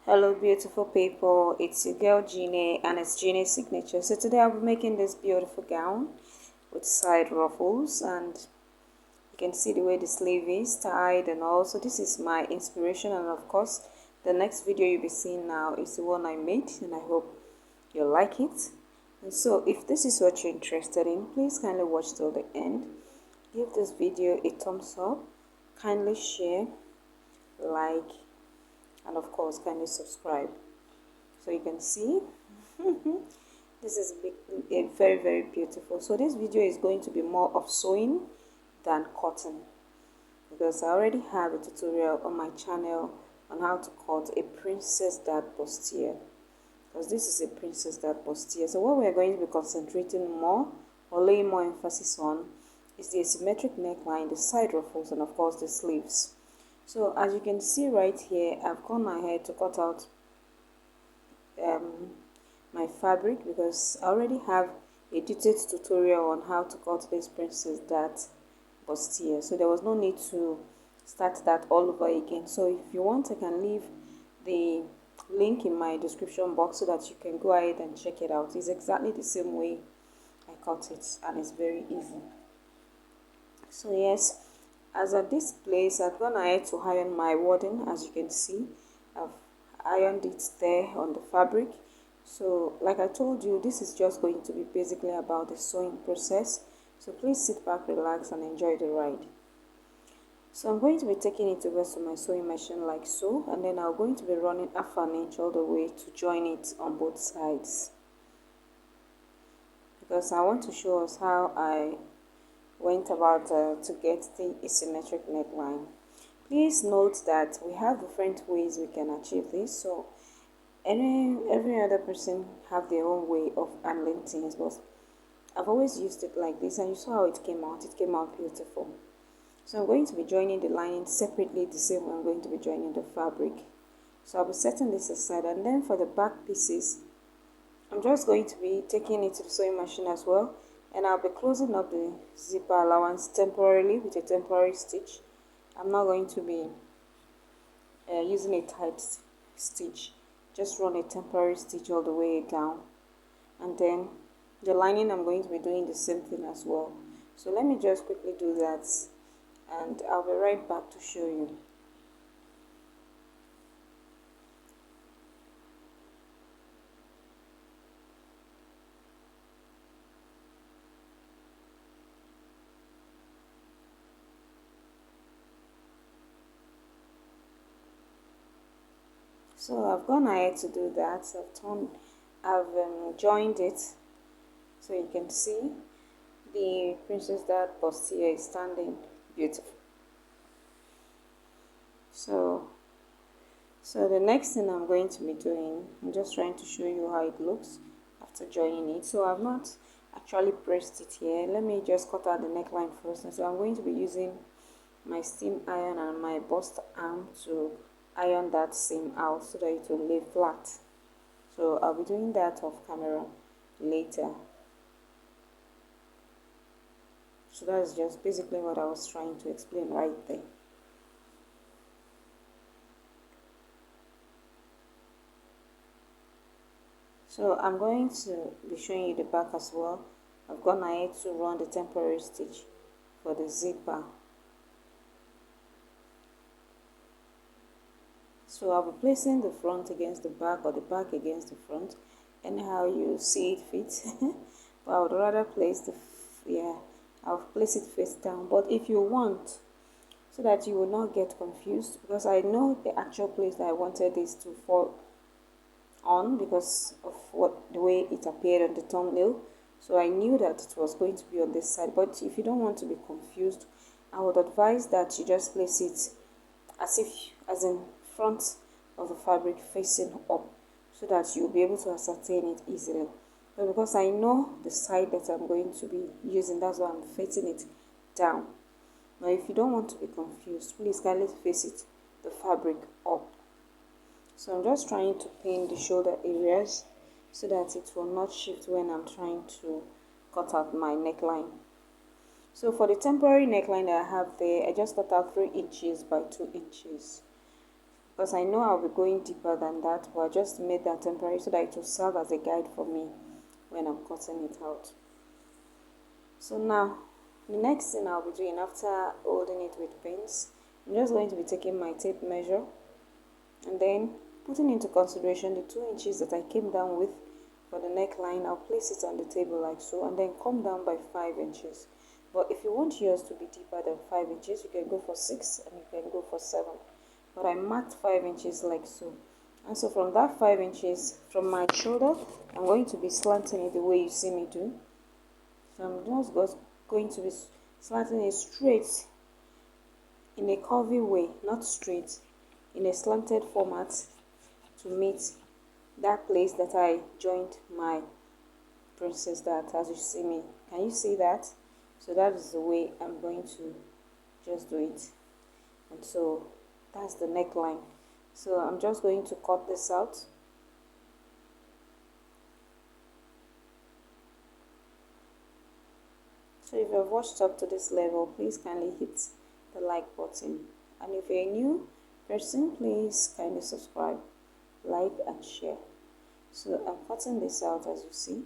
Hello beautiful people, it's your girl Jeannie and it's Jeannie's signature. So today I'll be making this beautiful gown with side ruffles, and you can see the way the sleeve is tied and all. So this is my inspiration, and of course the next video you'll be seeing now is the one I made, and I hope you'll like it. And so if this is what you're interested in, please kindly watch till the end. Give this video a thumbs up, kindly share, like, and of course kindly subscribe so you can see. This is very beautiful. So this video is going to be more of sewing than cutting, because I already have a tutorial on my channel on how to cut a princess dart bustier, because this is a princess dart bustier. So what we're going to be concentrating more or laying more emphasis on is the asymmetric neckline, the side ruffles, and of course the sleeves. So as you can see right here, I've gone ahead to cut out my fabric, because I already have a detailed tutorial on how to cut this princess dart bustier, so there was no need to start that all over again. So if you want, I can leave the link in my description box so that you can go ahead and check it out. It's exactly the same way I cut it, and it's very easy. So yes, as at this place, I've gone ahead to iron my wadding. As you can see, I've ironed it there on the fabric. So like I told you, this is just going to be basically about the sewing process. So please sit back, relax, and enjoy the ride. So I'm going to be taking it over to my sewing machine like so, and then I'm going to be running half an inch all the way to join it on both sides, because I want to show us how I went about to get the asymmetric neckline. Please note that we have different ways we can achieve this. So every other person have their own way of handling things, but I've always used it like this, and you saw how it came out. It came out beautiful. So I'm going to be joining the lining separately, the same way I'm going to be joining the fabric. So I'll be setting this aside, and then for the back pieces, I'm just going to be taking it to the sewing machine as well, and I'll be closing up the zipper allowance temporarily with a temporary stitch. I'm not going to be using a tight stitch, just run a temporary stitch all the way down, and then the lining I'm going to be doing the same thing as well. So let me just quickly do that, and I'll be right back to show you. So I've gone ahead to do that. I've joined it, so you can see the princess dart bustier is standing beautiful. So the next thing I'm going to be doing, I'm just trying to show you how it looks after joining it. So I've not actually pressed it here. Let me just cut out the neckline first. And so I'm going to be using my steam iron and my bust arm to iron that seam out so that it will lay flat. So I'll be doing that off camera later. So that's just basically what I was trying to explain right there. So I'm going to be showing you the back as well. I've gone ahead to run the temporary stitch for the zipper. So I'll be placing the front against the back, or the back against the front, anyhow you see it fit. But I would rather place I'll place it face down. But if you want, so that you will not get confused, because I know the actual place that I wanted this to fall on because of the way it appeared on the thumbnail. So I knew that it was going to be on this side. But if you don't want to be confused, I would advise that you just place it as in front of the fabric facing up, so that you'll be able to ascertain it easily. But because I know the side that I'm going to be using, that's why I'm facing it down. Now if you don't want to be confused, please kindly face it, the fabric up. So I'm just trying to pin the shoulder areas so that it will not shift when I'm trying to cut out my neckline. So for the temporary neckline that I have there, I just cut out 3 inches by 2 inches. because I know I'll be going deeper than that, but I just made that temporary so that it will serve as a guide for me when I'm cutting it out. So now, the next thing I'll be doing after holding it with pins, I'm just going to be taking my tape measure and then putting into consideration the 2 inches that I came down with for the neckline. I'll place it on the table like so and then come down by 5 inches. But if you want yours to be deeper than 5 inches, you can go for 6 and you can go for 7. But I marked 5 inches like so. And so from that 5 inches, from my shoulder, I'm going to be slanting it the way you see me do. So I'm just going to be slanting it straight in a curvy way, not straight, in a slanted format to meet that place that I joined my princess dart, as you see me. Can you see that? So that is the way I'm going to just do it. And so that's the neckline. So I'm just going to cut this out. So if you've watched up to this level, please kindly hit the like button. And if you're a new person, please kindly subscribe, like and share. So I'm cutting this out as you see.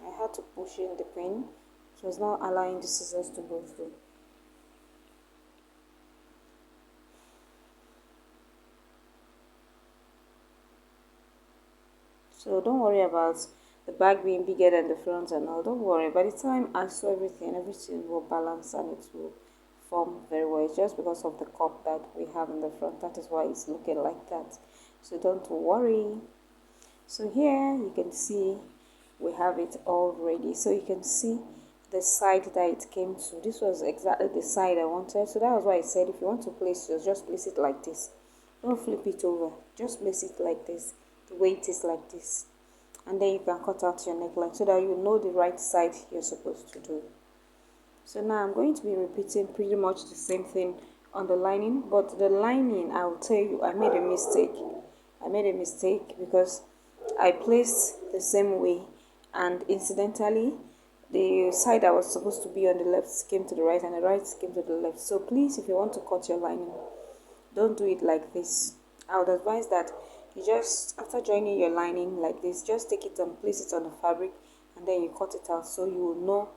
I had to push in the pin. It was not allowing the scissors to go through. So don't worry about the back being bigger than the front and all. Don't worry. By the time I sew everything will balance and it will form very well. It's just because of the cup that we have in the front. That is why it's looking like that. So don't worry. So here you can see we have it all ready. So you can see the side that it came to. This was exactly the side I wanted. So that was why I said if you want to place yours, just place it like this. Don't flip it over. Just place it like this. The way it is like this. And then you can cut out your neckline so that you know the right side you're supposed to do. So now I'm going to be repeating pretty much the same thing on the lining, but the lining, I will tell you, I made a mistake. I made a mistake because I placed the same way, and incidentally the side that was supposed to be on the left came to the right and the right came to the left. So please, if you want to cut your lining, don't do it like this. I would advise that you just, after joining your lining like this, just take it and place it on the fabric and then you cut it out so you will know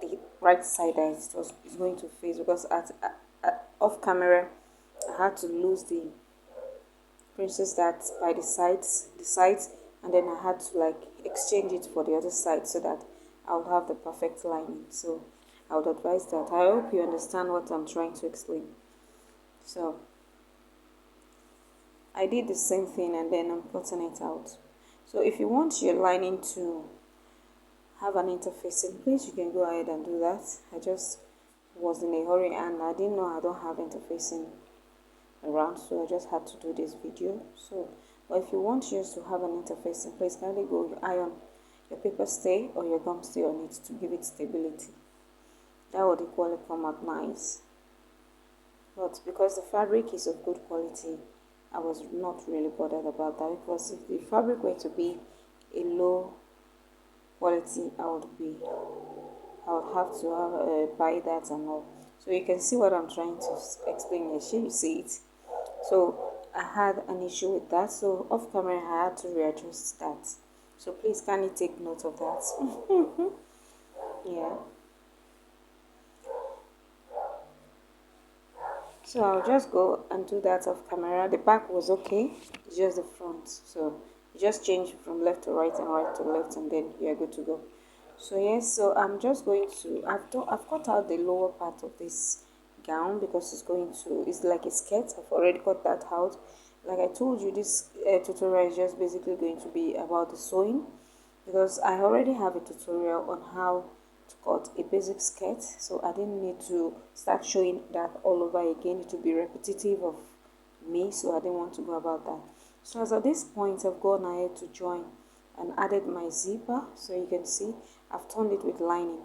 the right side that is going to face, because off camera I had to lose the princess dart by the sides, and then I had to like exchange it for the other side so that I would have the perfect lining. So I would advise that. I hope you understand what I'm trying to explain. So I did the same thing and then I'm cutting it out. So if you want your lining to have an interfacing place, you can go ahead and do that. I just was in a hurry and I didn't know I don't have interfacing around, so I just had to do this video. So but if you want yours to have an interfacing place, kindly go iron your paper stay or your gum stay on it to give it stability. That would equally come out nice. But because the fabric is of good quality, I was not really bothered about that, because if the fabric were to be a low quality, I would have to buy that and all. So you can see what I'm trying to explain here. You see it. So I had an issue with that, so off camera I had to readjust that. So please kindly take note of that. Yeah. So I'll just go and do that off camera. The back was okay, it's just the front. So you just change from left to right and right to left and then you're good to go. So yes, so I'm just going to, I've cut out the lower part of this gown because it's like a skirt. I've already cut that out. Like I told you, this tutorial is just basically going to be about the sewing, because I already have a tutorial on how to cut a basic skirt, so I didn't need to start showing that all over again. It would be repetitive of me, so I didn't want to go about that. So as at this point, I've gone ahead to join and added my zipper. So you can see I've turned it with lining.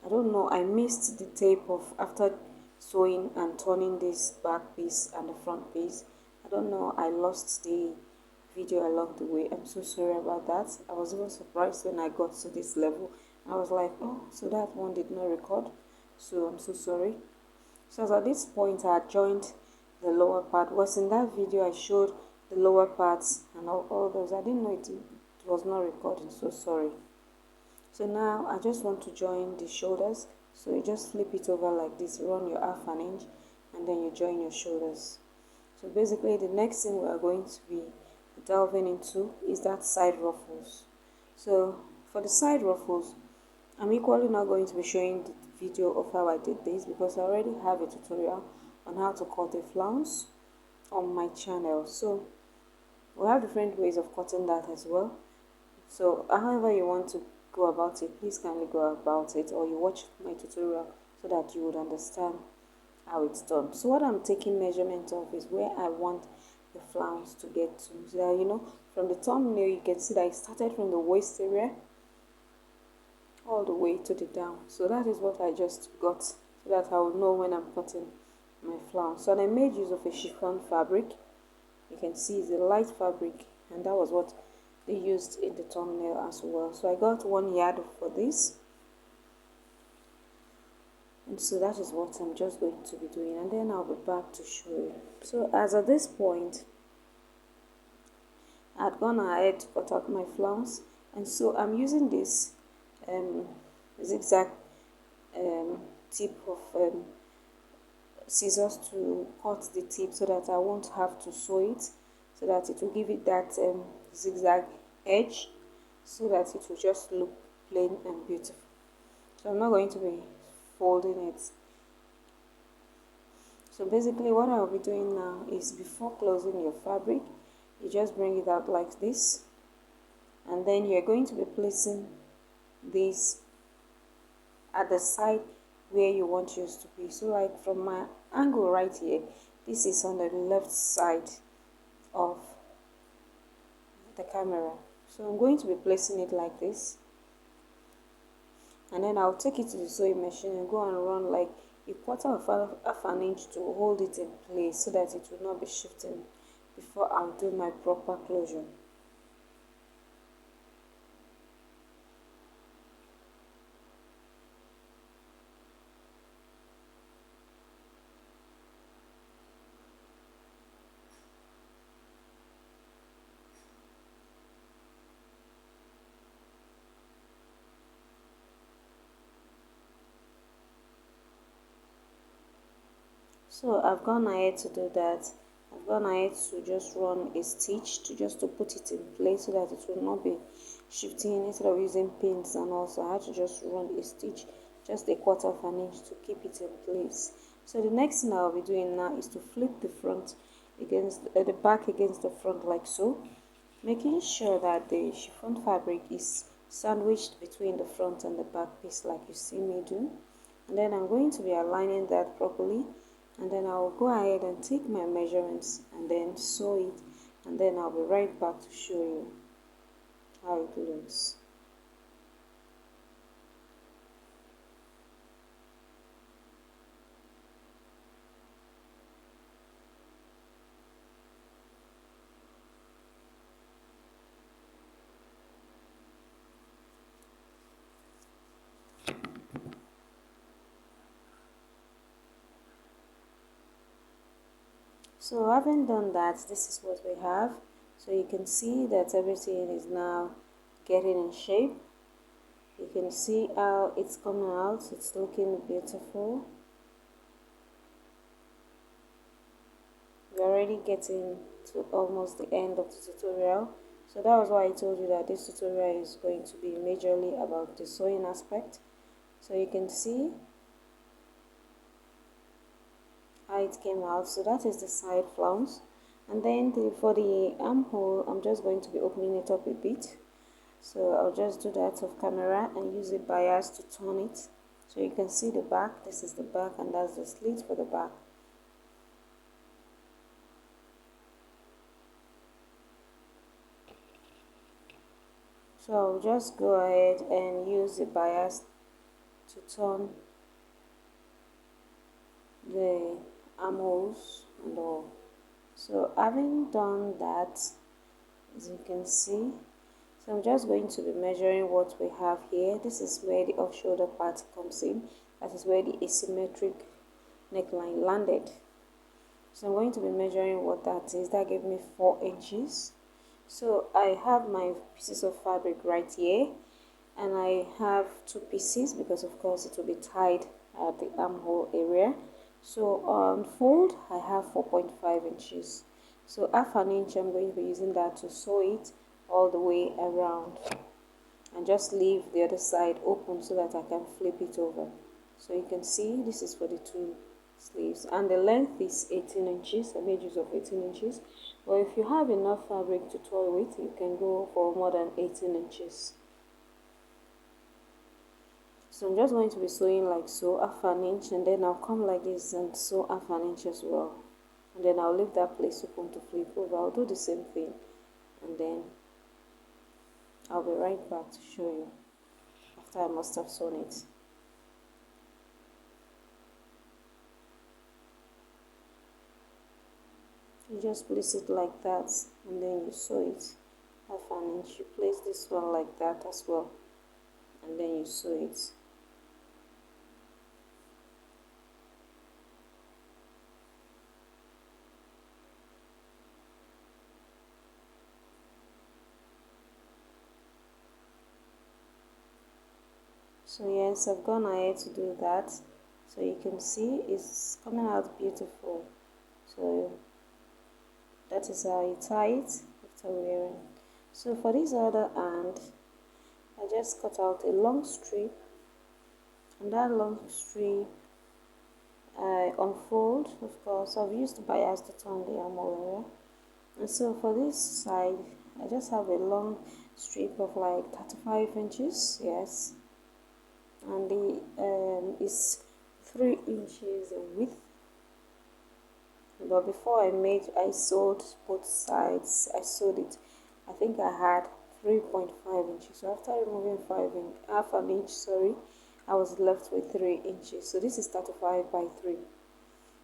I don't know, I missed the tape of after sewing and turning this back piece and the front piece. I don't know, I lost the video along the way. I'm so sorry about that. I was even surprised when I got to this level. I was like, oh, so that one did not record. so I'm so sorry. So as at this point I had joined the lower part. Was in that video I showed the lower parts and all those. I didn't know it was not recording, so sorry. So now I just want to join the shoulders. So you just flip it over like this, run your half an inch, and then you join your shoulders. So basically the next thing we are going to be delving into is that side ruffles. So for the side ruffles, I'm equally not going to be showing the video of how I did this because I already have a tutorial on how to cut a flounce on my channel. So we have different ways of cutting that as well. So however you want to go about it, please kindly go about it, or you watch my tutorial so that you would understand how it's done. So what I'm taking measurement of is where I want the flounce to get to. So that, you know, from the thumbnail you can see that I started from the waist area all the way to the down. So that is what I just got, so that I will know when I'm cutting my flounce. So I made use of a chiffon fabric. You can see it's a light fabric, and that was what they used in the thumbnail as well. So I got 1 yard for this, and so that is what I'm just going to be doing, and then I'll be back to show you. So as at this point I'd gone ahead to cut out my flounce, and so I'm using this zigzag tip of scissors to cut the tip so that I won't have to sew it, so that it will give it that zigzag edge, so that it will just look plain and beautiful. So I'm not going to be folding it. So basically what I'll be doing now is, before closing your fabric, you just bring it out like this, and then you're going to be placing this at the side where you want yours to be. So like from my angle right here, this is on the left side of the camera. So I'm going to be placing it like this, and then I'll take it to the sewing machine and go and run like a quarter of half an inch to hold it in place so that it will not be shifting before I'll do my proper closure. So I've gone ahead to do that. I've gone ahead to just run a stitch to put it in place so that it will not be shifting instead of using pins, and also I had to just run a stitch, just a quarter of an inch, to keep it in place. So the next thing I'll be doing now is to flip the front against the back against the front like so, making sure that the chiffon fabric is sandwiched between the front and the back piece like you see me do. And then I'm going to be aligning that properly, and then I'll go ahead and take my measurements and then sew it, and then I'll be right back to show you how it looks. So having done that, this is what we have. So you can see that everything is now getting in shape. You can see how it's coming out. It's looking beautiful. We're already getting to almost the end of the tutorial. So that was why I told you that this tutorial is going to be majorly about the sewing aspect. So you can see how it came out. So that is the side flounce, and then for the armhole, I'm just going to be opening it up a bit. So I'll just do that off camera and use a bias to turn it, so you can see the back. This is the back, and that's the slit for the back. So I'll just go ahead and use the bias to turn the armholes and all. So having done that, as you can see, so I'm just going to be measuring what we have here. This is where the off shoulder part comes in. That is where the asymmetric neckline landed. So I'm going to be measuring what that is. That gave me 4 inches. So I have my pieces of fabric right here, and I have 2 pieces because of course it will be tied at the armhole area. So on fold I have 4.5 inches. So half an inch I'm going to be using that to sew it all the way around, and just leave the other side open so that I can flip it over. So you can see this is for the 2 sleeves, and the length is 18 inches. I made use of 18 inches, but if you have enough fabric to toy with, you can go for more than 18 inches. So I'm just going to be sewing like so, half an inch, and then I'll come like this and sew half an inch as well, and then I'll leave that place open to flip over. I'll do the same thing, and then I'll be right back to show you after I must have sewn it. You just place it like that, and then you sew it half an inch. You place this one like that as well, and then you sew it. So yes, I've gone ahead to do that, so you can see it's coming out beautiful. So that is how you tie it after wearing. So for this other hand, I just cut out a long strip, and that long strip I unfold. Of course, I've used bias to turn the armhole area, and so for this side I just have a long strip of like 35 inches, yes, and the is 3 inches in width. But before I sewed both sides. I sewed it, I think I had 3.5 inches. So after removing half an inch, sorry, I was left with 3 inches. So this is 35 by 3.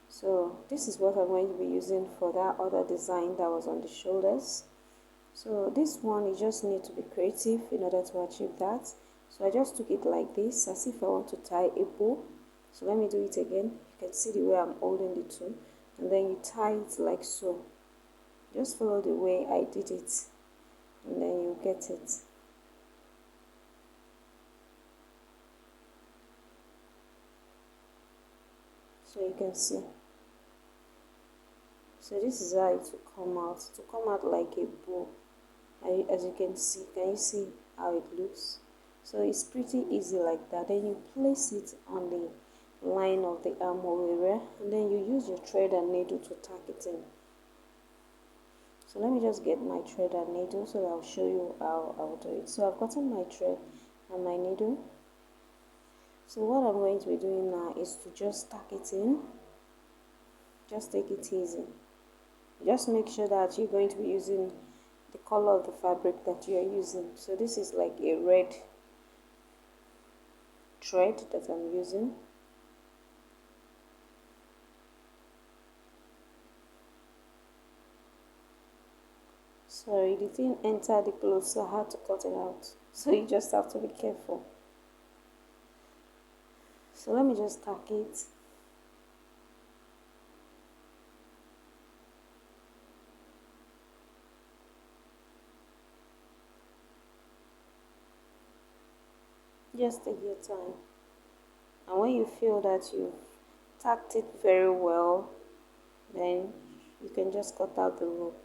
So this is what I'm going to be using for that other design that was on the shoulders. So this one, you just need to be creative in order to achieve that. So I just took it like this, as if I want to tie a bow. So let me do it again. You can see the way I'm holding the two, and then you tie it like so. Just follow the way I did it, and then you get it. So you can see. So this is how it will come out. To come out like a bow. As you can see, can you see how it looks? So it's pretty easy like that. Then you place it on the line of the armhole area, and then you use your thread and needle to tack it in. So let me just get my thread and needle so that I'll show you how I'll do it. So I've gotten my thread and my needle. So what I'm going to be doing now is to just tack it in. Just take it easy. Just make sure that you're going to be using the color of the fabric that you are using. So this is like a red thread that I'm using. Sorry, the thing entered the cloth, so I had to cut it out. So you just have to be careful. So let me just tack it. Just take your time. And when you feel that you've tacked it very well, then you can just cut out the rope.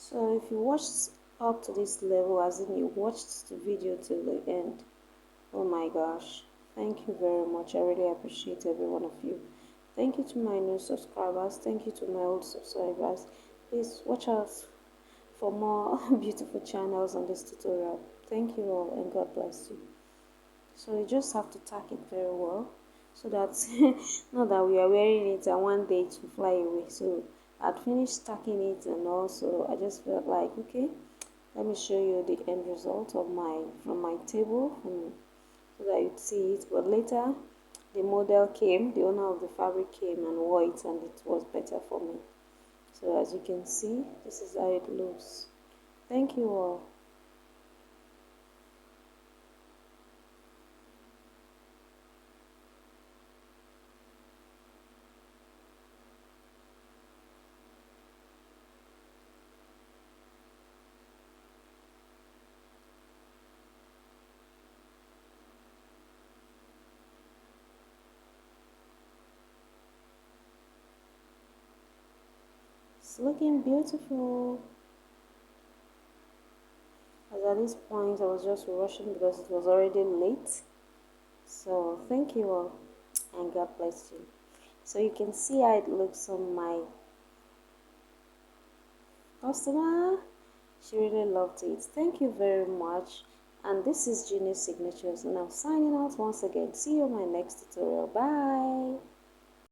So if you watched up to this level, as in you watched the video till the end, oh my gosh, thank you very much. I really appreciate every one of you. Thank you to my new subscribers. Thank you to my old subscribers. Please watch out for more beautiful channels on this tutorial. Thank you all, and God bless you. So you just have to tack it very well. so that not that we are wearing it and one day to fly away. So I'd finished stacking it, and also I just felt like, okay, let me show you the end result of my from my table, so that you'd see it. But later the model came, the owner of the fabric came and wore it, and it was better for me. So as you can see, this is how it looks. Thank you all. It's looking beautiful. As at this point I was just rushing because it was already late. So thank you all, and God bless you. So you can see how it looks on my customer. She really loved it. Thank you very much. And this is Genius Signatures, and I'm signing out once again. See you in my next tutorial. Bye.